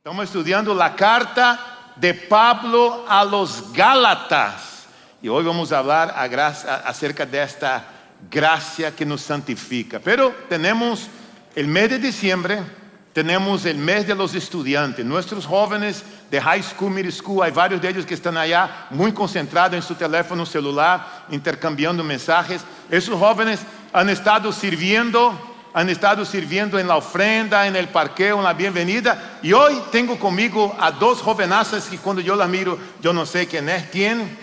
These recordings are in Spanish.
Estamos estudiando la carta de Pablo a los Gálatas. Y hoy vamos a hablar acerca de esta gracia que nos santifica. Pero tenemos el mes de diciembre, tenemos el mes de los estudiantes. Nuestros jóvenes de high school, middle school, hay varios de ellos que están allá muy concentrados en su teléfono celular, intercambiando mensajes. Esos jóvenes han estado sirviendo en la ofrenda, en el parqueo, en la bienvenida. Y hoy tengo conmigo a dos jovenazas que cuando yo las miro, yo no sé quién es quién.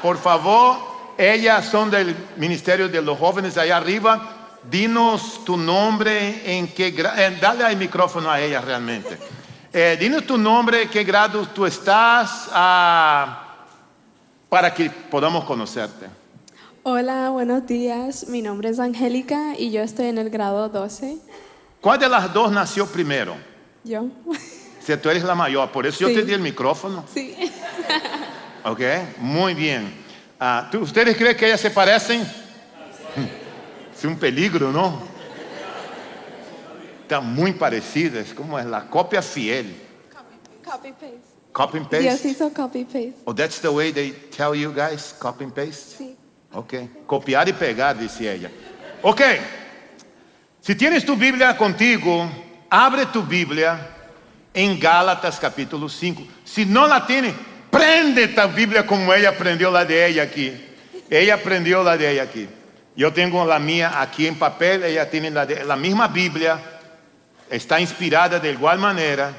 Por favor, ellas son del Ministerio de los Jóvenes allá arriba. Dinos tu nombre, dale el micrófono a ellas realmente. Dinos tu nombre, qué grado tú estás, para que podamos conocerte. Hola, buenos días. Mi nombre es Angélica y yo estoy en el grado 12. ¿Cuál de las dos nació primero? ¿Yo? Si tú eres la mayor, por eso Sí. yo te di el micrófono. Sí. Ok, muy bien. ¿Ustedes creen que ellas se parecen? Es un peligro, ¿no? Están muy parecidas, como es la copia fiel. Copy-paste. Copy and paste? Dios hizo copy-paste. Oh, that's the way they tell you guys, copy and paste? Sí. Ok, copiar y pegar, dice ella. Ok, si tienes tu Biblia contigo, abre tu Biblia en Gálatas capítulo 5. Si no la tiene, prende tu Biblia como ella aprendió la de ella aquí. Ella aprendió la de ella aquí. Yo tengo la mía aquí en papel, ella tiene la misma Biblia, está inspirada de igual manera.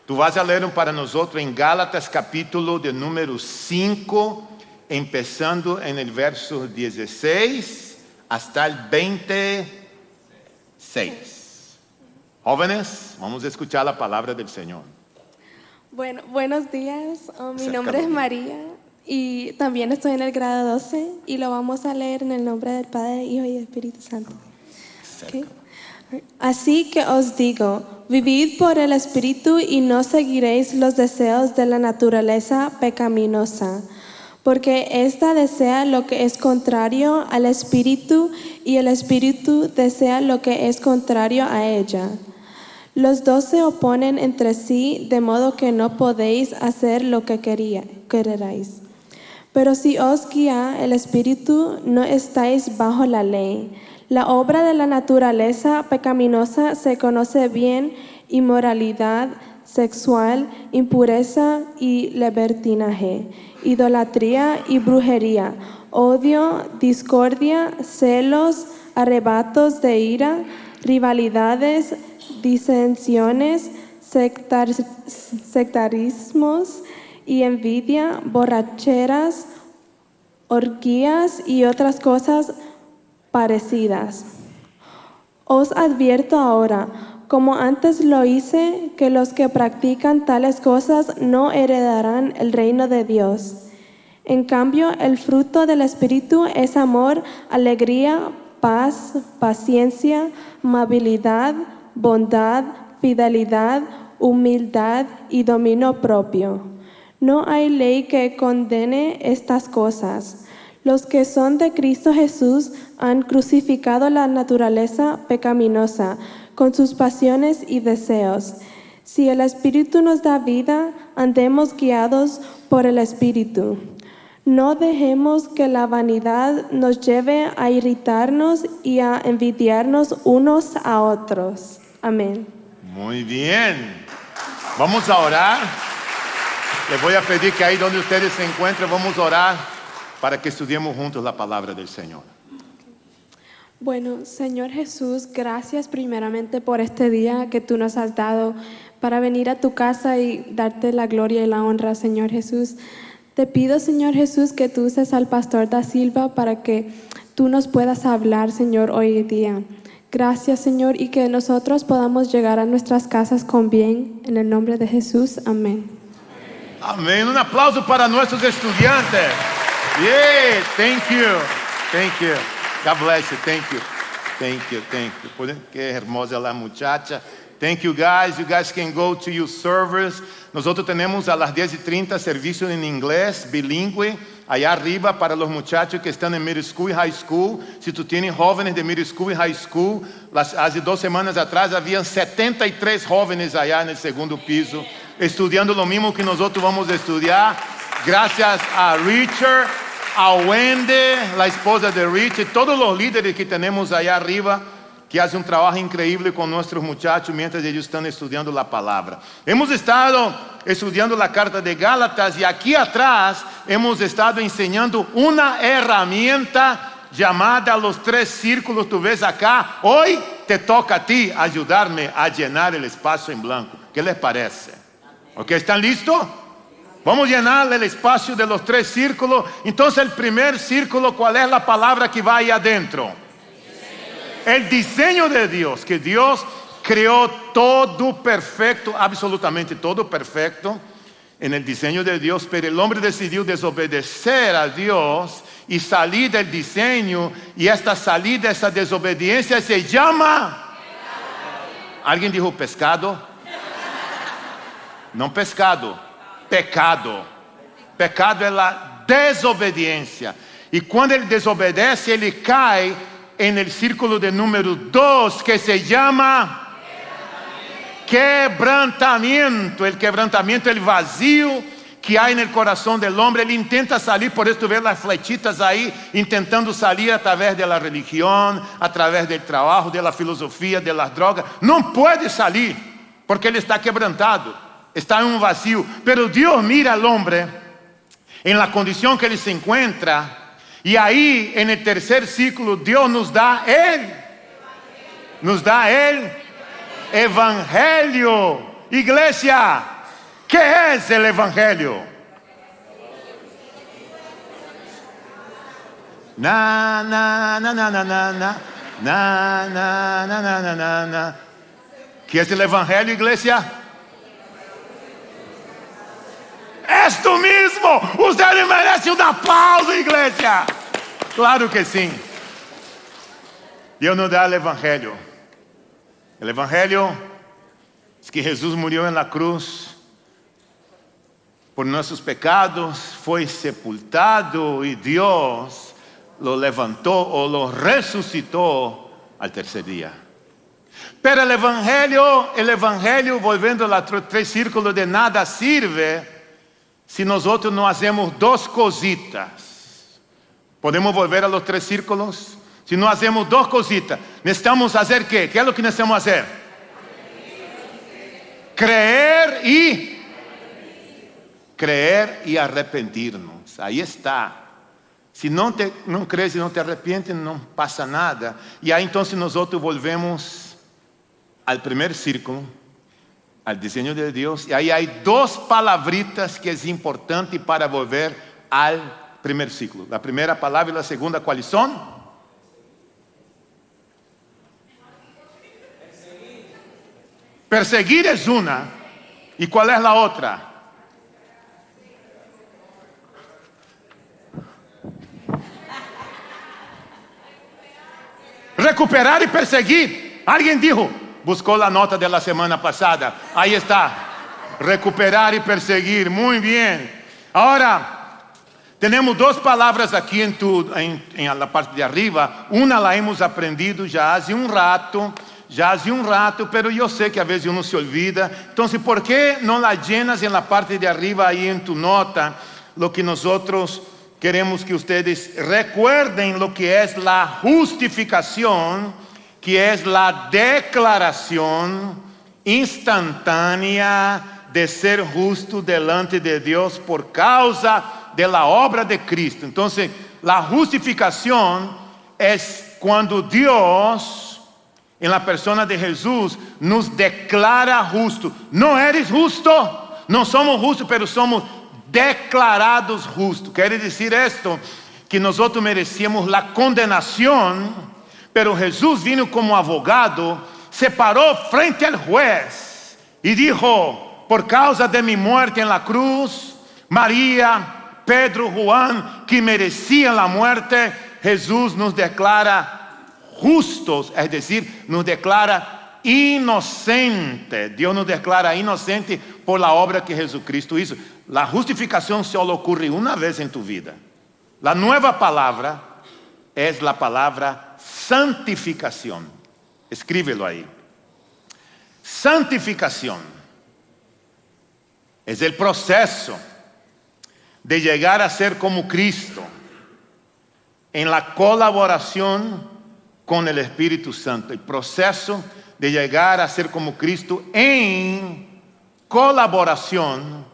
Tú vas a leer para nosotros en Gálatas capítulo de número 5, empezando en el verso 16 hasta el 26. Jóvenes, vamos a escuchar la palabra del Señor. Bueno, buenos días. Mi Acércalo nombre es bien. María y también estoy en el grado 12 y lo vamos a leer en el nombre del Padre, Hijo y Espíritu Santo. Ok. Así que os digo, vivid por el Espíritu y no seguiréis los deseos de la naturaleza pecaminosa, porque ésta desea lo que es contrario al Espíritu y el Espíritu desea lo que es contrario a ella. Los dos se oponen entre sí, de modo que no podéis hacer lo que queráis. Pero si os guía el Espíritu, no estáis bajo la ley. La obra de la naturaleza pecaminosa se conoce bien: inmoralidad sexual, impureza y libertinaje, idolatría y brujería, odio, discordia, celos, arrebatos de ira, rivalidades, disensiones, sectarismos y envidia, borracheras, orgías y otras cosas parecidas. Os advierto ahora, como antes lo hice, que los que practican tales cosas no heredarán el reino de Dios. En cambio, el fruto del Espíritu es amor, alegría, paz, paciencia, amabilidad, bondad, fidelidad, humildad y dominio propio. No hay ley que condene estas cosas. Los que son de Cristo Jesús han crucificado la naturaleza pecaminosa con sus pasiones y deseos. Si el Espíritu nos da vida, andemos guiados por el Espíritu. No dejemos que la vanidad nos lleve a irritarnos y a envidiarnos unos a otros. Amén. Muy bien. Vamos a orar. Les voy a pedir que ahí donde ustedes se encuentren, vamos a orar para que estudiemos juntos la palabra del Señor. Bueno, Señor Jesús, gracias primeramente por este día que tú nos has dado para venir a tu casa y darte la gloria y la honra, Señor Jesús. Te pido, Señor Jesús, que tú uses al pastor Da Silva para que tú nos puedas hablar, Señor, hoy día. Gracias, Señor, y que nosotros podamos llegar a nuestras casas con bien. En el nombre de Jesús, amén. Amén. Un aplauso para nuestros estudiantes. Yeah, thank you. Thank you. God bless you. Thank you. Thank you. Thank you. Qué hermosa la muchacha. Thank you guys. You guys can go to your service. Nosotros tenemos a las 10:30 servicio en inglés, bilingüe, allá arriba para los muchachos que están en middle school y high school. Si tú tienes jóvenes de middle school y high school, hace 2 semanas atrás habían 73 jóvenes allá en el segundo piso, estudiando lo mismo que nosotros vamos a estudiar. Gracias a Richard, a Wendy, la esposa de Richard, todos los líderes que tenemos allá arriba, que hacen un trabajo increíble con nuestros muchachos mientras ellos están estudiando la palabra. Hemos estado estudiando la carta de Gálatas y aquí atrás hemos estado enseñando una herramienta llamada los 3 círculos. Tú ves acá, hoy te toca a ti ayudarme a llenar el espacio en blanco. ¿Qué les parece? ¿Ok? ¿Están listos? Vamos a llenar el espacio de los 3 círculos. Entonces el primer círculo, ¿cuál es la palabra que va ahí adentro? El diseño de Dios, que Dios creó todo perfecto, absolutamente todo perfecto en el diseño de Dios, pero el hombre decidió desobedecer a Dios y salir del diseño, y esta salida, esa desobediencia se llama... ¿Alguien dijo pescado? No pescado, pecado. Pecado es la desobediencia. Y cuando él desobedece, él cae en el círculo de número 2, que se llama quebrantamiento. El quebrantamiento, el vacío que hay en el corazón del hombre. Él intenta salir, por eso ves las flechitas ahí, intentando salir a través de la religión, a través del trabajo, de la filosofía, de las drogas. No puede salir, porque él está quebrantado, está en un vacío. Pero Dios mira al hombre en la condición que él se encuentra. Y ahí en el tercer círculo Dios nos da el Evangelio. Iglesia, ¿qué es el Evangelio? Na, na, na, na, na, na, na, na, na, na, na, na, na, na. ¿Qué es el Evangelio, iglesia? Esto mismo. Usted merece un aplauso, iglesia. Claro que sí. Dios nos da el Evangelio. El Evangelio es que Jesús murió en la cruz por nuestros pecados, fue sepultado y Dios lo levantó o lo resucitó al tercer día. Pero el Evangelio, volviendo a los 3 círculos, de nada sirve si nosotros no hacemos 2 cositas. ¿Podemos volver a los 3 círculos? Si no hacemos 2 cositas, necesitamos hacer ¿qué? ¿Qué es lo que necesitamos hacer? Creer y arrepentirnos. Ahí está. Si no crees y no te arrepientes, no pasa nada. Y ahí entonces nosotros volvemos al primer círculo, al diseño de Dios. Y ahí hay 2 palabritas que es importante para volver al primer ciclo. La primera palabra y la segunda, ¿cuáles son? Perseguir es una. ¿Y cuál es la otra? Recuperar y perseguir. Alguien dijo, buscó la nota de la semana pasada. Ahí está. Recuperar y perseguir. Muy bien. Ahora, tenemos 2 palabras aquí en la parte de arriba. Una la hemos aprendido ya hace un rato, pero yo sé que a veces uno se olvida. Entonces, ¿por qué no la llenas en la parte de arriba ahí en tu nota? Lo que nosotros queremos que ustedes recuerden, lo que es la justificación, que es la declaración instantánea de ser justo delante de Dios por causa de la obra de Cristo. Entonces, la justificación es cuando Dios, en la persona de Jesús, nos declara justo. No eres justo, no somos justos, pero somos declarados justos. Quiere decir esto, que nosotros merecíamos la condenación, pero Jesús vino como abogado, se paró frente al juez y dijo, por causa de mi muerte en la cruz, María, Pedro, Juan, que merecían la muerte, Jesús nos declara justos, es decir, nos declara inocente. Dios nos declara inocente por la obra que Jesucristo hizo. La justificación solo ocurre una vez en tu vida. La nueva palabra es la palabra santificación. Escríbelo ahí. Santificación es el proceso de llegar a ser como Cristo en la colaboración con el Espíritu Santo. El proceso de llegar a ser como Cristo en colaboración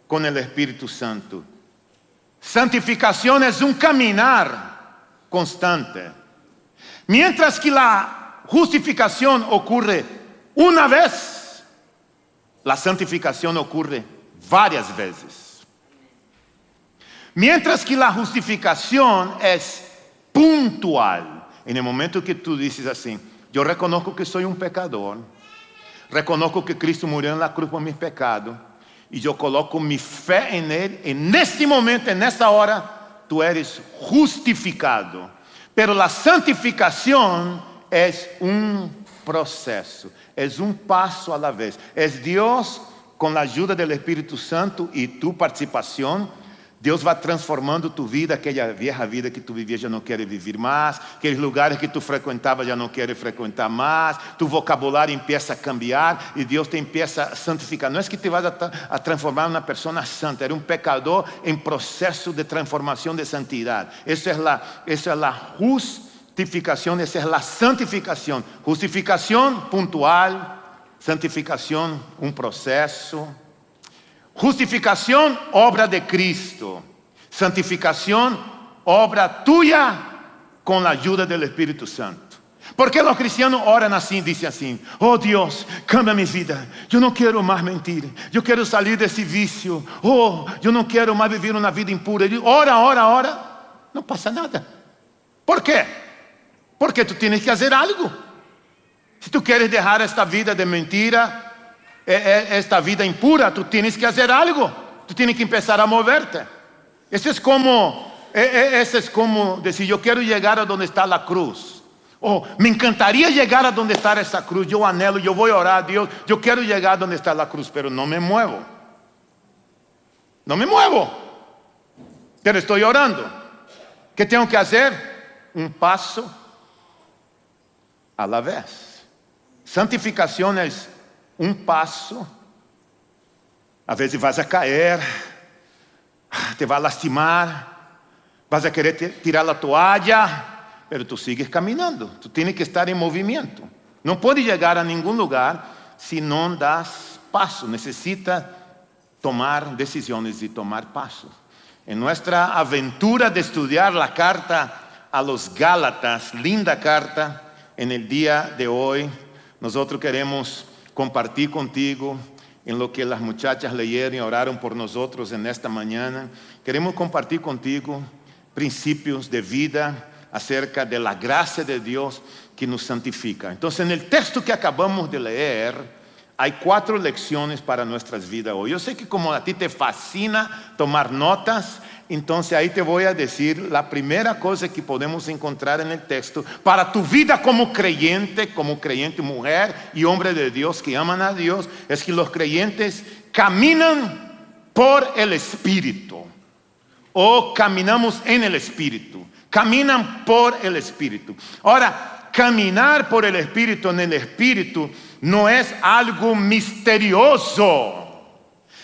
con el Espíritu Santo. Santificación es un caminar constante. Mientras que la justificación ocurre una vez, la santificación ocurre varias veces. Mientras que la justificación es puntual. En el momento que tú dices así, yo reconozco que soy un pecador, reconozco que Cristo murió en la cruz por mis pecados, y yo coloco mi fe en Él, en este momento, en esta hora, tú eres justificado. Pero la santificación es un proceso, es un paso a la vez. Es Dios con la ayuda del Espíritu Santo y tu participación. Dios va transformando tu vida, aquella vieja vida que tú vivías ya no quieres vivir más, aquellos lugares que tú frecuentabas ya no quieres frecuentar más, tu vocabulario empieza a cambiar y Dios te empieza a santificar. No es que te vas a transformar en una persona santa, eres un pecador en proceso de transformación de santidad. Eso es la justificación, esa es la santificación. Justificación puntual, santificación un proceso. Justificación, obra de Cristo. Santificación, obra tuya con la ayuda del Espíritu Santo. ¿Por qué los cristianos oran así? Dicen así: oh Dios, cambia mi vida. Yo no quiero más mentir. Yo quiero salir de ese vicio. Oh, yo no quiero más vivir una vida impura. Ora. No pasa nada. ¿Por qué? Porque tú tienes que hacer algo. Si tú quieres dejar esta vida de mentira, esta vida impura, tú tienes que hacer algo. Tú tienes que empezar a moverte. Eso es como decir: yo quiero llegar a donde está la cruz. Oh, me encantaría llegar a donde está esa cruz. Yo anhelo, yo voy a orar a Dios. Yo quiero llegar a donde está la cruz, pero no me muevo. No me muevo. Pero estoy orando. ¿Qué tengo que hacer? Un paso a la vez. Santificación es un paso. A veces vas a caer, te va a lastimar, vas a querer tirar la toalla, pero tú sigues caminando. Tú tienes que estar en movimiento. No puedes llegar a ningún lugar si no das paso. Necesitas tomar decisiones y tomar pasos. En nuestra aventura de estudiar la carta a los Gálatas, linda carta, en el día de hoy, nosotros queremos compartir contigo en lo que las muchachas leyeron y oraron por nosotros en esta mañana. Queremos compartir contigo principios de vida acerca de la gracia de Dios que nos santifica. Entonces, en el texto que acabamos de leer, hay 4 lecciones para nuestras vidas hoy. Yo sé que como a ti te fascina tomar notas, entonces ahí te voy a decir la primera cosa que podemos encontrar en el texto para tu vida como creyente mujer y hombre de Dios que aman a Dios, es que los creyentes caminan por el Espíritu o caminamos en el Espíritu. Caminan por el Espíritu. Ahora, caminar por el Espíritu en el Espíritu no es algo misterioso.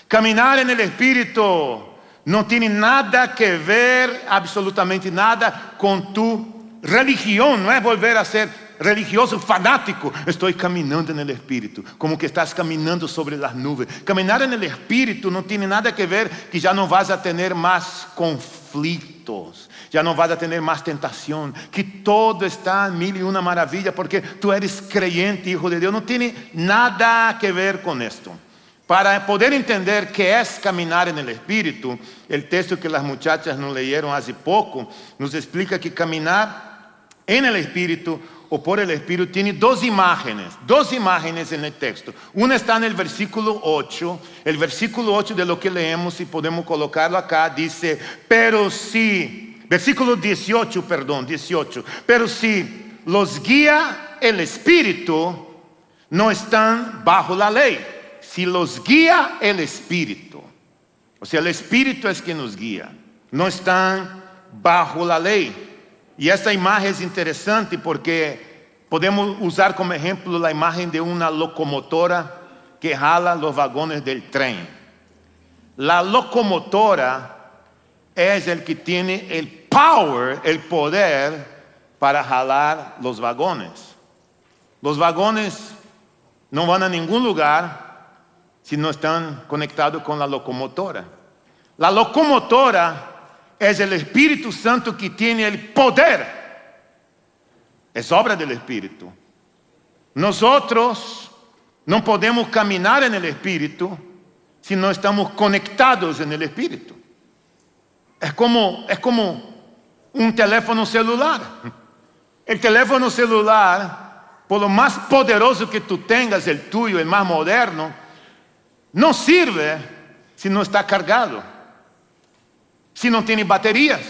Caminar en el Espíritu no tiene nada que ver, absolutamente nada, con tu religión. No es volver a ser religioso fanático. Estoy caminando en el Espíritu, como que estás caminando sobre las nubes. Caminar en el Espíritu no tiene nada que ver que ya no vas a tener más conflictos, ya no vas a tener más tentación, que todo está en mil y una maravilla porque tú eres creyente, hijo de Dios. No tiene nada que ver con esto. Para poder entender qué es caminar en el Espíritu, el texto que las muchachas nos leyeron hace poco nos explica que caminar en el Espíritu o por el Espíritu tiene dos imágenes en el texto. Una está en el versículo 8. El versículo 8 de lo que leemos, si podemos colocarlo acá, dice: pero si, versículo 18, pero si los guía el Espíritu, no están bajo la ley. Si los guía el Espíritu, o sea, el Espíritu es quien nos guía, no están bajo la ley. Y esta imagen es interesante porque podemos usar como ejemplo la imagen de una locomotora que jala los vagones del tren. La locomotora es el que tiene el power, el poder para jalar los vagones. Los vagones no van a ningún lugar si no están conectados con la locomotora. La locomotora es el Espíritu Santo que tiene el poder. Es obra del Espíritu. Nosotros no podemos caminar en el Espíritu si no estamos conectados en el Espíritu. Es como un teléfono celular. El teléfono celular, por lo más poderoso que tú tengas, el tuyo, el más moderno, no sirve si no está cargado, si no tiene baterías.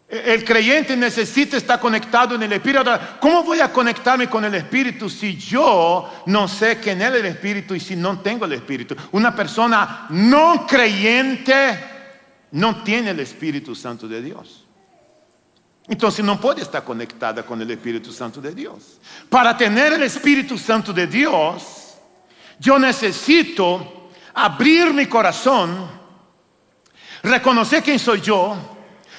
El creyente necesita estar conectado en el Espíritu. ¿Cómo voy a conectarme con el Espíritu si yo no sé quién es el Espíritu y si no tengo el Espíritu? Una persona no creyente no tiene el Espíritu Santo de Dios. Entonces no puede estar conectada con el Espíritu Santo de Dios. Para tener el Espíritu Santo de Dios, yo necesito abrir mi corazón, reconocer quién soy yo,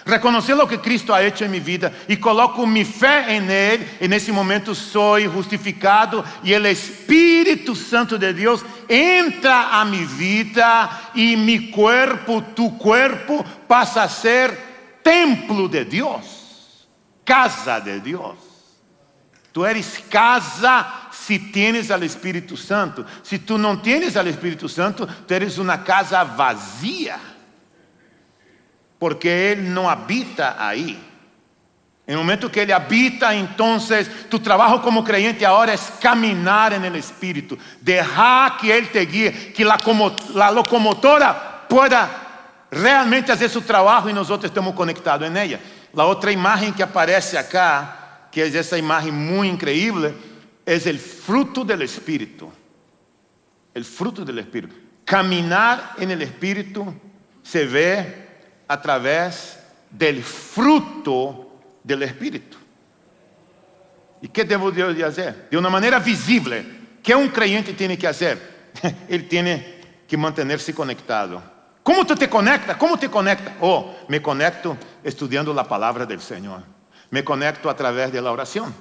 reconocer lo que Cristo ha hecho en mi vida y coloco mi fe en Él. En ese momento soy justificado y el Espíritu Santo de Dios entra a mi vida y mi cuerpo, tu cuerpo, pasa a ser templo de Dios. Casa de Dios. Tú eres casa si tienes al Espíritu Santo. Si tú no tienes al Espíritu Santo, tú eres una casa vacía. Porque Él no habita ahí. En el momento que Él habita, entonces tu trabajo como creyente ahora es caminar en el Espíritu. Dejar que Él te guíe, que la locomotora pueda realmente hacer su trabajo y nosotros estemos conectados en ella. La otra imagen que aparece acá, que es esa imagen muy increíble, es el fruto del Espíritu. El fruto del Espíritu. Caminar en el Espíritu se ve a través del fruto del Espíritu. ¿Y qué debo de hacer? De una manera visible. ¿Qué un creyente tiene que hacer? Él tiene que mantenerse conectado. ¿Cómo tú te conectas? ¿Cómo te conectas? Oh, me conecto estudiando la palabra del Señor. Me conecto a través de la oración.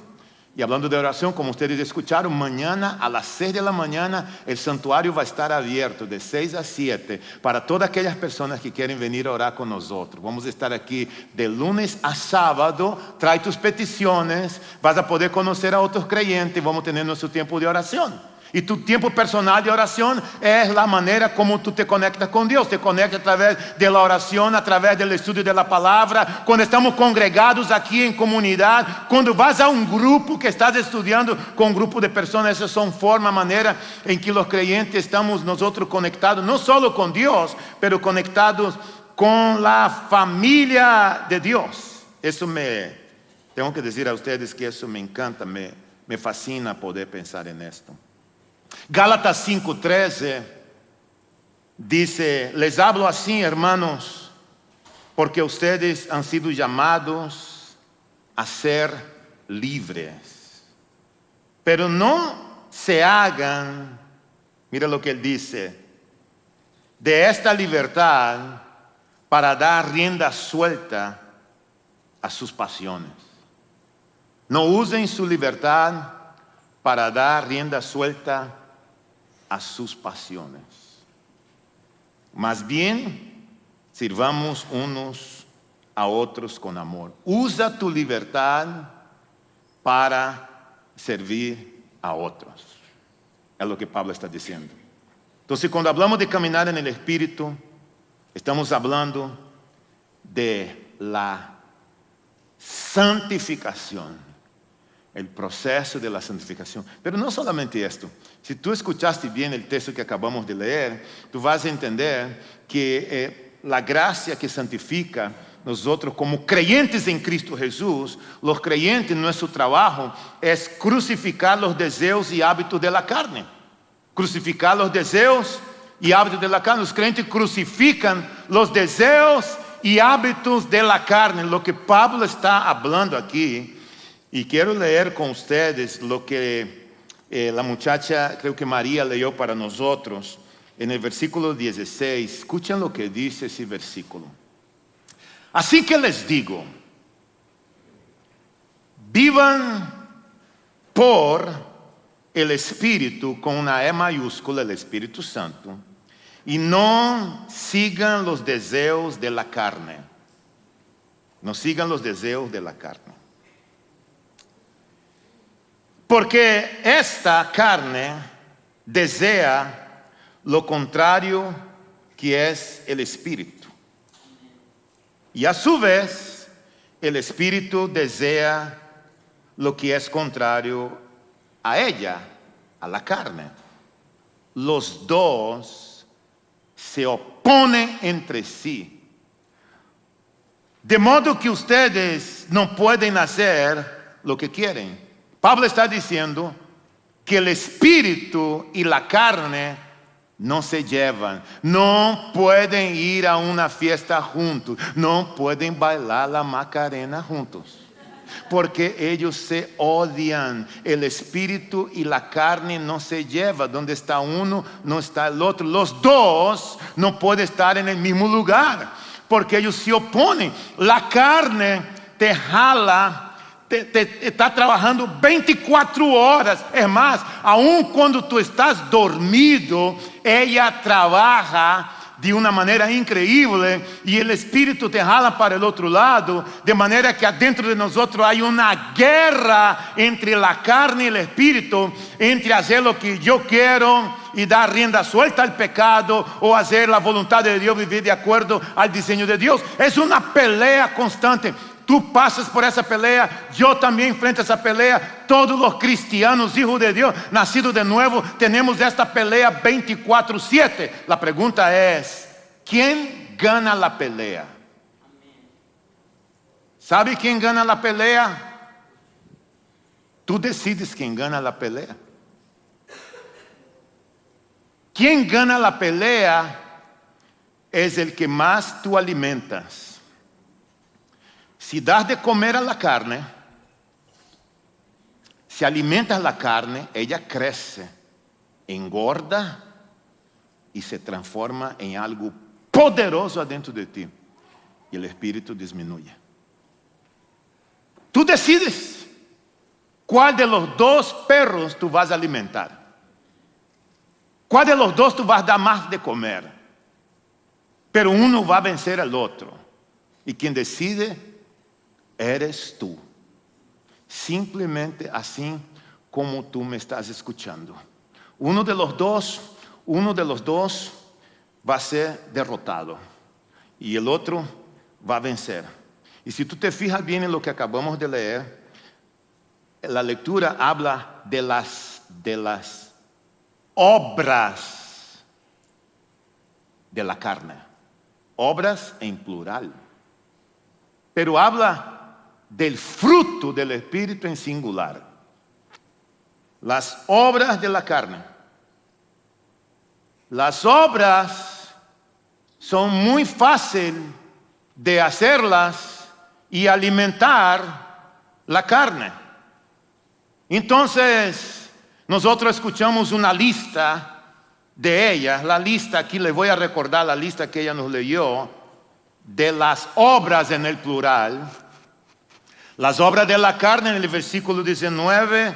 Y hablando de oración, como ustedes escucharon, mañana a las 6 de la mañana el santuario va a estar abierto de 6 a 7 para todas aquellas personas que quieren venir a orar con nosotros. Vamos a estar aquí de lunes a sábado. Trae tus peticiones, vas a poder conocer a otros creyentes. Vamos a tener nuestro tiempo de oración. Y tu tiempo personal de oración es la manera como tú te conectas con Dios. Te conectas a través de la oración, a través del estudio de la palabra. Cuando estamos congregados aquí en comunidad, cuando vas a un grupo que estás estudiando con un grupo de personas, esas son formas, manera en que los creyentes estamos nosotros conectados, no solo con Dios, pero conectados con la familia de Dios. Tengo que decir a ustedes que eso me encanta, me fascina poder pensar en esto. Gálatas 5:13 dice: les hablo así, hermanos, porque ustedes han sido llamados a ser libres. Pero no se hagan, mira lo que él dice, de esta libertad para dar rienda suelta a sus pasiones. No usen su libertad para dar rienda suelta a sus pasiones. Más bien, sirvamos unos a otros con amor. Usa tu libertad para servir a otros. Es lo que Pablo está diciendo. Entonces, cuando hablamos de caminar en el Espíritu, estamos hablando de la santificación. El proceso de la santificación. Pero no solamente esto. Si tú escuchaste bien el texto que acabamos de leer, tú vas a entender que la gracia que santifica nosotros como creyentes en Cristo Jesús, los creyentes, nuestro trabajo es crucificar los deseos y hábitos de la carne. Crucificar los deseos y hábitos de la carne. Los creyentes crucifican los deseos y hábitos de la carne. Lo que Pablo está hablando aquí, y quiero leer con ustedes lo que la muchacha, creo que María leyó para nosotros, en el versículo 16. Escuchen lo que dice ese versículo. Así que les digo, vivan por el Espíritu, con una E mayúscula, el Espíritu Santo, y no sigan los deseos de la carne. No sigan los deseos de la carne. Porque esta carne desea lo contrario que es el Espíritu. Y a su vez, el Espíritu desea lo que es contrario a ella, a la carne. Los dos se oponen entre sí. De modo que ustedes no pueden hacer lo que quieren. Pablo está diciendo que el Espíritu y la carne no se llevan, no pueden ir a una fiesta juntos, no pueden bailar la Macarena juntos, porque ellos se odian. El Espíritu y la carne no se llevan. Donde está uno, no está el otro. Los dos no pueden estar en el mismo lugar, porque ellos se oponen. La carne te jala, te está trabajando 24 horas. Es más, aun cuando tú estás dormido, ella trabaja de una manera increíble, y el Espíritu te jala para el otro lado, de manera que adentro de nosotros hay una guerra entre la carne y el Espíritu, entre hacer lo que yo quiero y dar rienda suelta al pecado, o hacer la voluntad de Dios, vivir de acuerdo al diseño de Dios. Es una pelea constante. Tú pasas por esa pelea, yo también enfrento esa pelea. Todos los cristianos, hijos de Dios, nacidos de nuevo, tenemos esta pelea 24/7. La pregunta es, ¿quién gana la pelea? ¿Sabe quién gana la pelea? Tú decides quién gana la pelea. Quien gana la pelea es el que más tú alimentas. Si das de comer a la carne, si alimentas la carne, ella crece, engorda y se transforma en algo poderoso adentro de ti. Y el espíritu disminuye. Tú decides cuál de los dos perros tú vas a alimentar. Cuál de los dos tú vas a dar más de comer. Pero uno va a vencer al otro. Y quien decide eres tú. Simplemente así como tú me estás escuchando. Uno de los dos va a ser derrotado y el otro va a vencer. Y si tú te fijas bien en lo que acabamos de leer, la lectura habla de las obras de la carne. Obras en plural. Pero habla del fruto del Espíritu en singular. Las obras de la carne. Las obras son muy fáciles de hacerlas y alimentar la carne. Entonces, nosotros escuchamos una lista de ellas. La lista, aquí les voy a recordar la lista que ella nos leyó, de las obras en el plural. Las obras de la carne en el versículo 19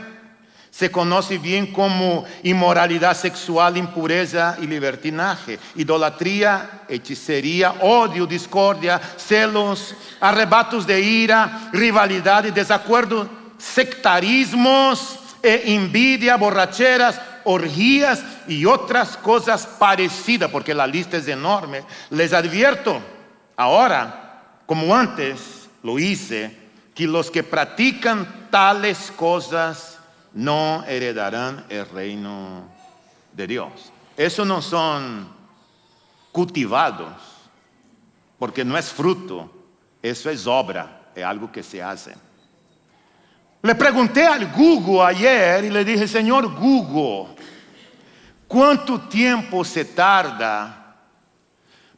se conoce bien como inmoralidad sexual, impureza y libertinaje, idolatría, hechicería, odio, discordia, celos, arrebatos de ira, rivalidad y desacuerdo, sectarismos, envidia, borracheras, orgías y otras cosas parecidas, porque la lista es enorme. Les advierto ahora, como antes lo hice, que los que practican tales cosas no heredarán el reino de Dios. Esos no son cultivados, porque no es fruto Eso es obra, es algo que se hace. Le pregunté al Google ayer y le dije, Señor Google, ¿cuánto tiempo se tarda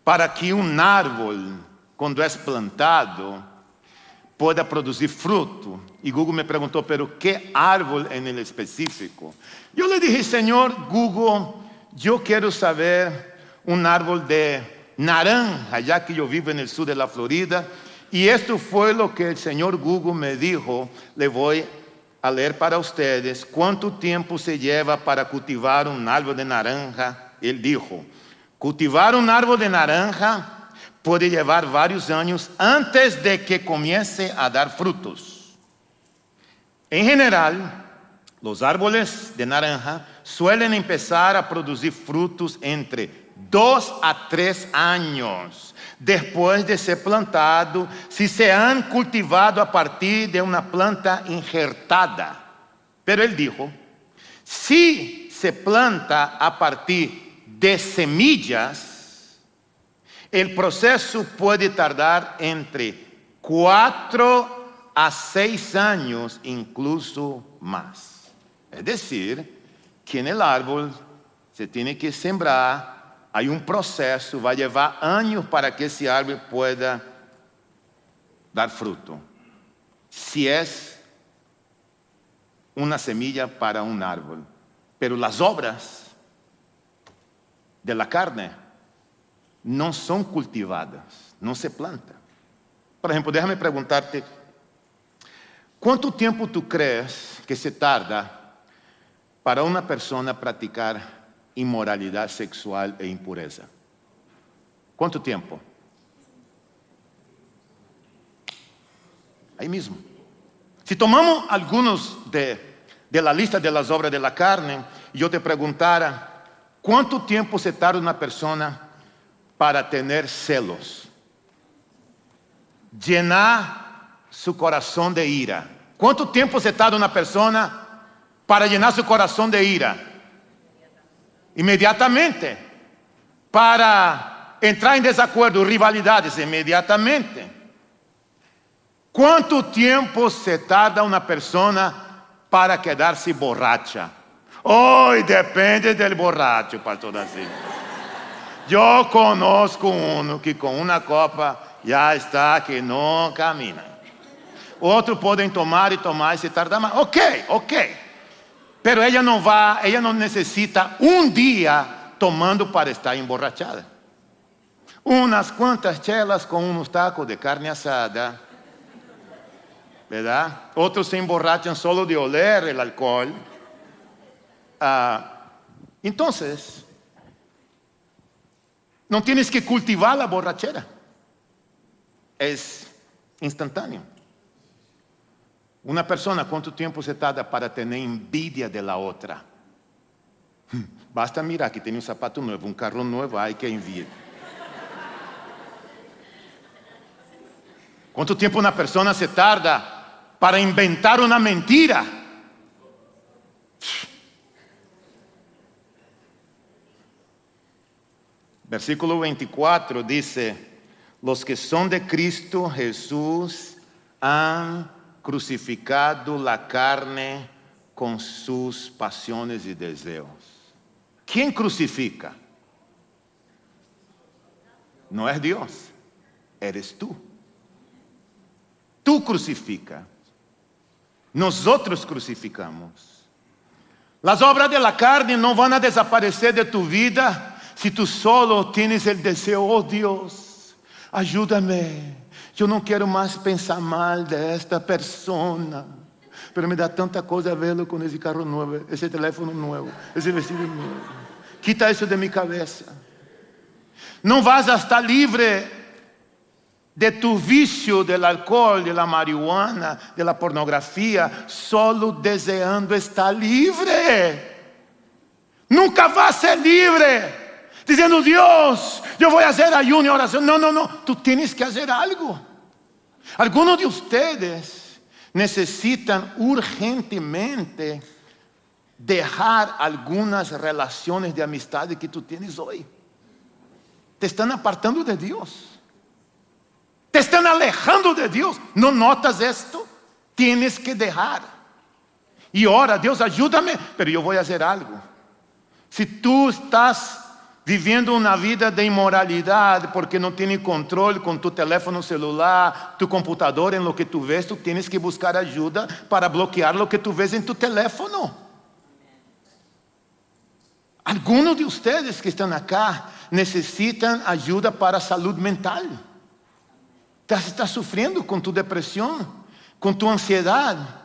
para que un árbol, cuando es plantado, pueda producir fruto? Y Google me preguntó, ¿pero qué árbol en el específico? Yo le dije, Señor Google, yo quiero saber un árbol de naranja, ya que yo vivo en el sur de la Florida. Y esto fue lo que el Señor Google me dijo. Le voy a leer para ustedes. ¿Cuánto tiempo se lleva para cultivar un árbol de naranja? Él dijo, cultivar un árbol de naranja puede llevar varios años antes de que comience a dar frutos. En general, los árboles de naranja suelen empezar a producir frutos entre 2 a 3 años después de ser plantado, si se han cultivado a partir de una planta injertada. Pero él dijo, si se planta a partir de semillas, el proceso puede tardar entre 4 a 6 años, incluso más. Es decir, que en el árbol se tiene que sembrar. Hay un proceso, va a llevar años para que ese árbol pueda dar fruto. Si es una semilla para un árbol. Pero las obras de la carne no son cultivadas, no se plantan. Por ejemplo, déjame preguntarte, ¿cuánto tiempo tú crees que se tarda para una persona practicar inmoralidad sexual e impureza? ¿Cuánto tiempo? Ahí mismo. Si tomamos algunos de la lista de las obras de la carne, y yo te preguntara, ¿cuánto tiempo se tarda una persona para tener celos? Llenar su corazón de ira. ¿Cuánto tiempo se tarda una persona para llenar su corazón de ira? Inmediatamente. Para entrar en desacuerdo, rivalidades, inmediatamente. ¿Cuánto tiempo se tarda una persona para quedarse borracha? Hoy depende del borracho, pastor así. Yo conozco uno que con una copa ya está que no camina. Otros pueden tomar y tomar y se tarda más. Ok. Pero ella no necesita un día tomando para estar emborrachada. Unas cuantas chelas con unos tacos de carne asada, ¿verdad? Otros se emborrachan solo de oler el alcohol. Entonces, no tienes que cultivar la borrachera. Es instantáneo. Una persona, ¿cuánto tiempo se tarda para tener envidia de la otra? Basta mirar que tiene un zapato nuevo, un carro nuevo, hay que envidia. ¿Cuánto tiempo una persona se tarda para inventar una mentira? Versículo 24 dice, los que son de Cristo Jesús han crucificado la carne con sus pasiones y deseos. ¿Quién crucifica? No es Dios, eres tú. Tú crucificas. Nosotros crucificamos. Las obras de la carne no van a desaparecer de tu vida si tú solo tienes el deseo, oh Dios, ayúdame. Yo no quiero más pensar mal de esta persona, pero me da tanta cosa verlo con ese carro nuevo, ese teléfono nuevo, ese vestido nuevo. Quita eso de mi cabeza. No vas a estar libre de tu vicio del alcohol, de la marihuana, de la pornografía, solo deseando estar libre. Nunca vas a ser libre diciendo, Dios, yo voy a hacer ayuno y oración. No, tú tienes que hacer algo. Algunos de ustedes necesitan urgentemente dejar algunas relaciones de amistad que tú tienes hoy. Te están apartando de Dios. Te están alejando de Dios. ¿No notas esto? Tienes que dejar. Y ora, Dios, ayúdame, pero yo voy a hacer algo. Si tú estás viviendo una vida de inmoralidad porque no tienes control con tu teléfono celular, tu computador, en lo que tú ves, tú tienes que buscar ayuda para bloquear lo que tú ves en tu teléfono. Algunos de ustedes que están acá necesitan ayuda para salud mental. Estás sufriendo con tu depresión, con tu ansiedad.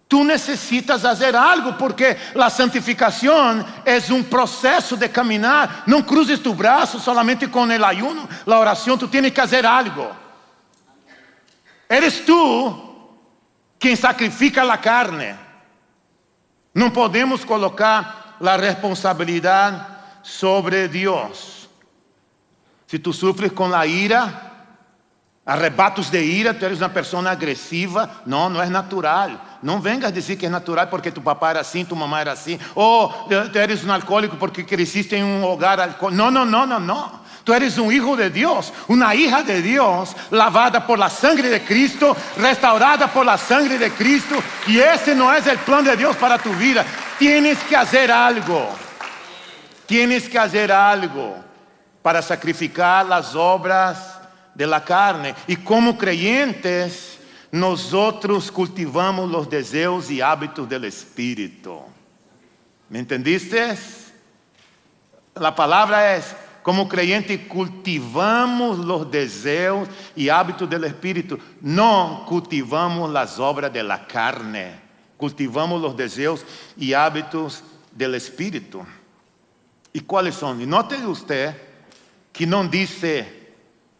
Tú necesitas hacer algo porque la santificación es un proceso de caminar. No cruces tu brazo solamente con el ayuno, la oración. Tú tienes que hacer algo. Eres tú quien sacrifica la carne. No podemos colocar la responsabilidad sobre Dios. Si tú sufres con la ira, arrebatos de ira, tú eres una persona agresiva. No, no es natural. No vengas a decir que es natural porque tu papá era así, tu mamá era así. O tú eres un alcohólico porque creciste en un hogar alcohólico. No. Tú eres un hijo de Dios, una hija de Dios, lavada por la sangre de Cristo, restaurada por la sangre de Cristo. Y ese no es el plan de Dios para tu vida. Tienes que hacer algo. Tienes que hacer algo para sacrificar las obras de la carne. Y como creyentes, nosotros cultivamos los deseos y hábitos del Espíritu. ¿Me entendiste? La palabra es, como creyentes cultivamos los deseos y hábitos del Espíritu. No cultivamos las obras de la carne. Cultivamos los deseos y hábitos del Espíritu. ¿Y cuáles son? Y note usted que no dice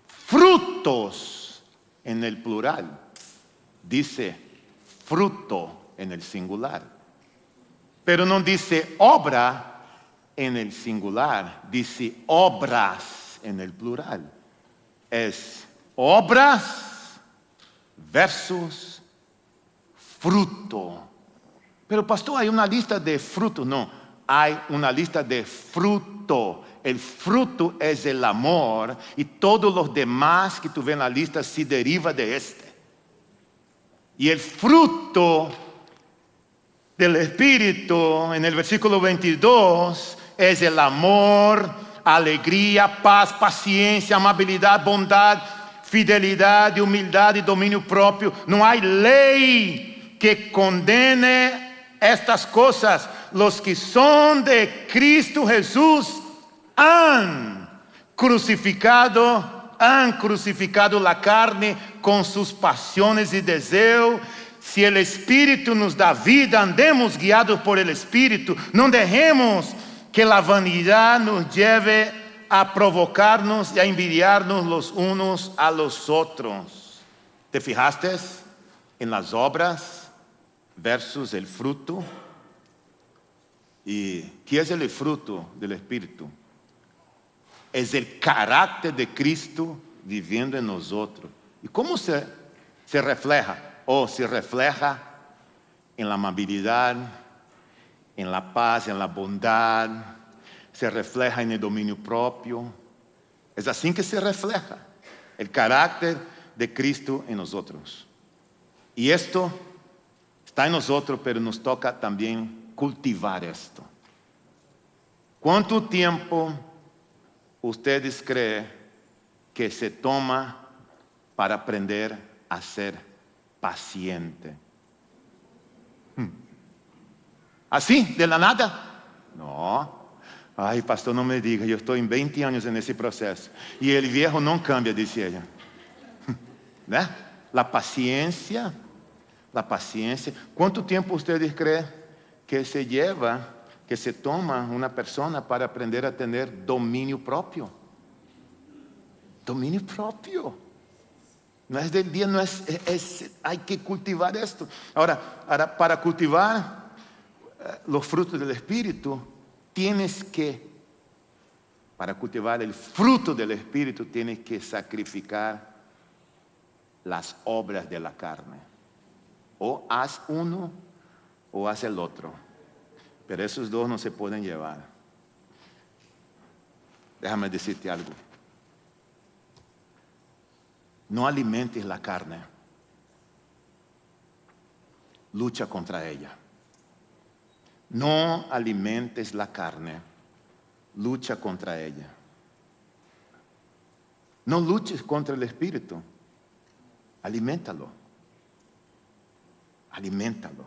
frutos en el plural, dice fruto en el singular. Pero no dice obra en el singular, dice obras en el plural. Es obras versus fruto. Pero pastor, hay una lista de frutos. No, hay una lista de fruto. El fruto es el amor y todos los demás que tú ves en la lista se deriva de este. Y el fruto del Espíritu en el versículo 22 es el amor, alegría, paz, paciencia, amabilidad, bondad, fidelidad, humildad y dominio propio. No hay ley que condene estas cosas. Los que son de Cristo Jesús han crucificado la carne con sus pasiones y deseos. Si el Espíritu nos da vida, andemos guiados por el Espíritu. No dejemos que la vanidad nos lleve a provocarnos y a envidiarnos los unos a los otros. ¿Te fijaste en las obras versus el fruto? ¿Y qué es el fruto del Espíritu? Es el carácter de Cristo viviendo en nosotros. ¿Y cómo se refleja? Se refleja en la amabilidad, en la paz, en la bondad. Se refleja en el dominio propio. Es así que se refleja el carácter de Cristo en nosotros. Y esto está en nosotros, pero nos toca también cultivar esto. ¿Cuánto tiempo ustedes creen que se toma para aprender a ser paciente? ¿Así, de la nada? No. Ay, pastor, no me diga, yo estoy en 20 años en ese proceso. Y el viejo no cambia, dice ella. ¿Né? La paciencia. ¿Cuánto tiempo ustedes creen que se lleva, que se toma una persona para aprender a tener dominio propio? Dominio propio. No es del día, hay que cultivar esto. Ahora, para cultivar los frutos del Espíritu, para cultivar el fruto del Espíritu, tienes que sacrificar las obras de la carne. O haz uno o haz el otro. Pero esos dos no se pueden llevar. Déjame decirte algo. no alimentes la carne. Lucha contra ella. No alimentes la carne. Lucha contra ella. No luches contra el espíritu. Aliméntalo. Aliméntalo.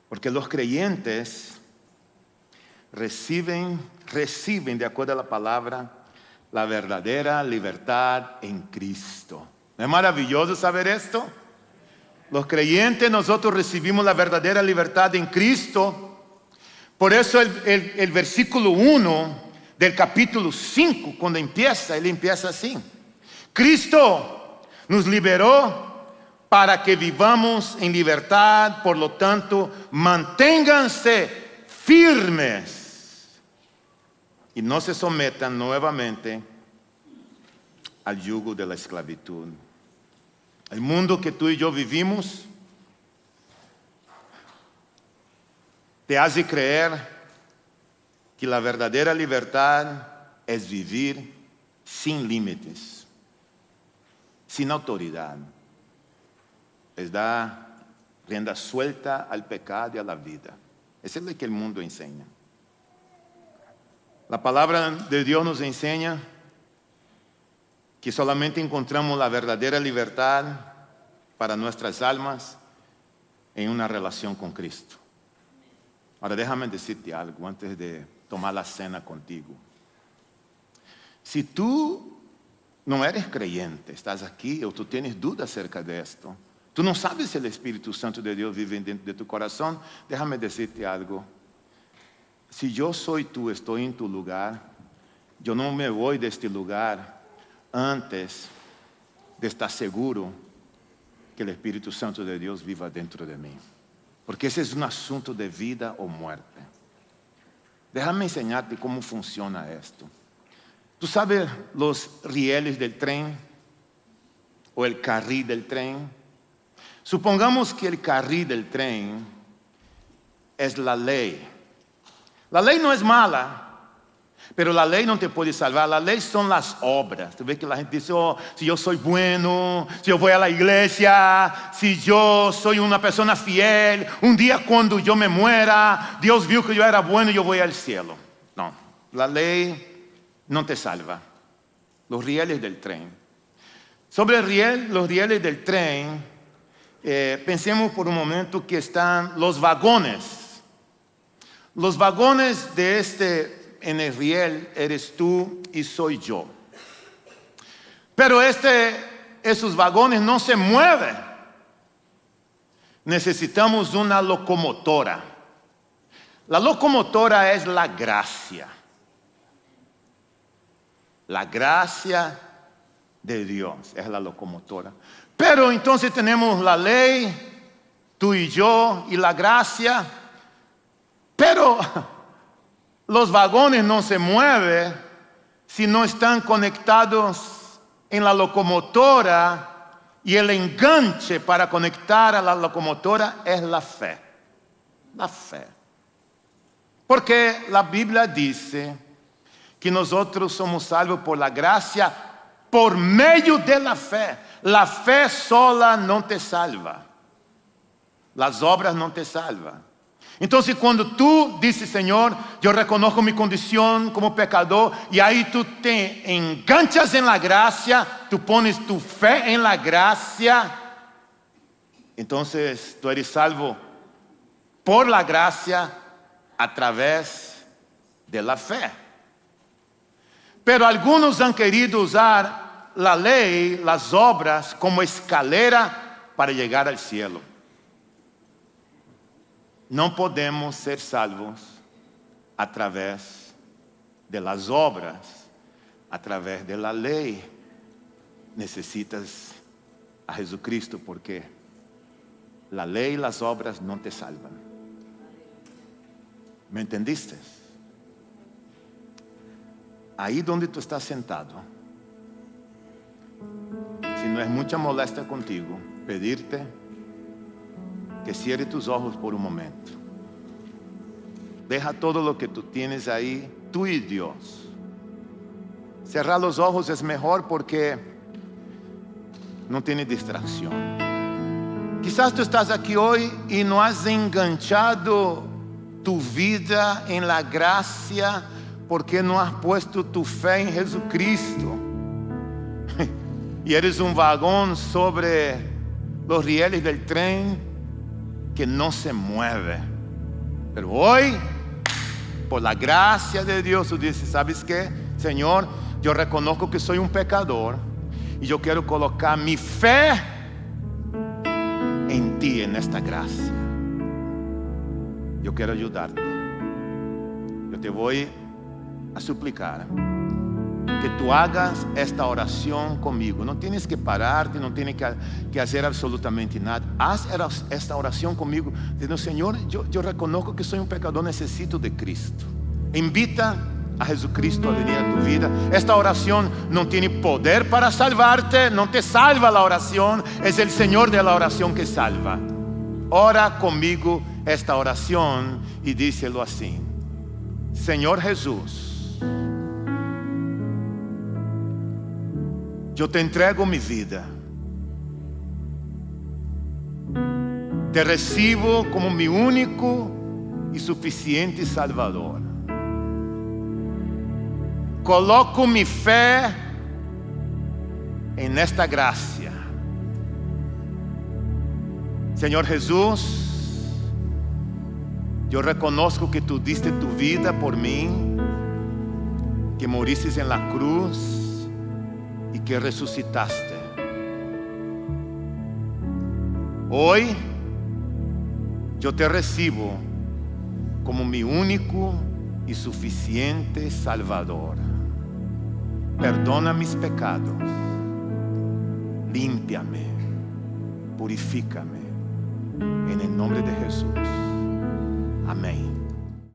Porque los creyentes reciben de acuerdo a la palabra la verdadera libertad en Cristo. ¿No es maravilloso saber esto? Los creyentes, nosotros recibimos la verdadera libertad en Cristo. Por eso el versículo 1 del capítulo 5, cuando empieza, él empieza así. Cristo nos liberó para que vivamos en libertad, por lo tanto, manténganse firmes y no se sometan nuevamente al yugo de la esclavitud. El mundo que tú y yo vivimos te hace creer que la verdadera libertad es vivir sin límites, sin autoridad. Es dar rienda suelta al pecado y a la vida. Eso es lo que el mundo enseña. La palabra de Dios nos enseña que solamente encontramos la verdadera libertad para nuestras almas en una relación con Cristo. Ahora déjame decirte algo antes de tomar la cena contigo. Si tú no eres creyente, estás aquí o tú tienes dudas acerca de esto, tú no sabes si el Espíritu Santo de Dios vive dentro de tu corazón, déjame decirte algo. Si yo soy tú, estoy en tu lugar, yo no me voy de este lugar antes de estar seguro que el Espíritu Santo de Dios viva dentro de mí. Porque ese es un asunto de vida o muerte. Déjame enseñarte cómo funciona esto. ¿Tú sabes los rieles del tren o el carril del tren? Supongamos que el carril del tren es la ley. La ley no es mala, pero la ley no te puede salvar. La ley son las obras. Tú ves que la gente dice, oh, si yo soy bueno, si yo voy a la iglesia, si yo soy una persona fiel, un día cuando yo me muera, Dios vio que yo era bueno y yo voy al cielo. No, la ley no te salva. Los rieles del tren. Sobre los rieles del tren, pensemos por un momento que están los vagones. Los vagones de en el riel eres tú y soy yo. Pero esos vagones no se mueven. Necesitamos una locomotora. La locomotora es la gracia. La gracia de Dios es la locomotora. Pero entonces tenemos la ley, tú y yo, y la gracia. Pero los vagones no se mueven si no están conectados en la locomotora, y el enganche para conectar a la locomotora es la fe. La fe. Porque la Biblia dice que nosotros somos salvos por la gracia por medio de la fe. La fe sola no te salva. Las obras no te salvan. Entonces cuando tú dices, Señor, yo reconozco mi condición como pecador, y ahí tú te enganchas en la gracia, tú pones tu fe en la gracia, entonces tú eres salvo por la gracia a través de la fe. Pero algunos han querido usar la ley, las obras, como escalera para llegar al cielo. No podemos ser salvos a través de las obras, a través de la ley. Necesitas a Jesucristo, porque la ley y las obras no te salvan. ¿Me entendiste? Ahí donde tú estás sentado, si no es mucha molestia contigo, pedirte que cierre tus ojos por un momento. Deja todo lo que tú tienes ahí, tú y Dios. Cerrar los ojos es mejor, porque no tiene distracción. Quizás tú estás aquí hoy y no has enganchado tu vida en la gracia porque no has puesto tu fe en Jesucristo. Y eres un vagón sobre los rieles del tren que no se mueve. Pero hoy, por la gracia de Dios, tú dices, ¿sabes qué? Señor, yo reconozco que soy un pecador y yo quiero colocar mi fe en ti, en esta gracia. Yo quiero ayudarte. Yo te voy a suplicar que tú hagas esta oración conmigo. No tienes que pararte, no tienes que hacer absolutamente nada. Haz esta oración conmigo, diciendo, Señor, yo reconozco que soy un pecador, necesito de Cristo. Invita a Jesucristo a venir a tu vida. Esta oración no tiene poder para salvarte, no te salva la oración, es el Señor de la oración que salva. Ora conmigo esta oración y díselo así: Señor Jesús, yo te entrego mi vida. Te recibo como mi único y suficiente Salvador. Coloco mi fe en esta gracia. Señor Jesús, yo reconozco que tú diste tu vida por mí, que moriste en la cruz y que resucitaste. Hoy yo te recibo como mi único y suficiente Salvador. Perdona mis pecados, límpiame, purifícame, en el nombre de Jesús. Amén.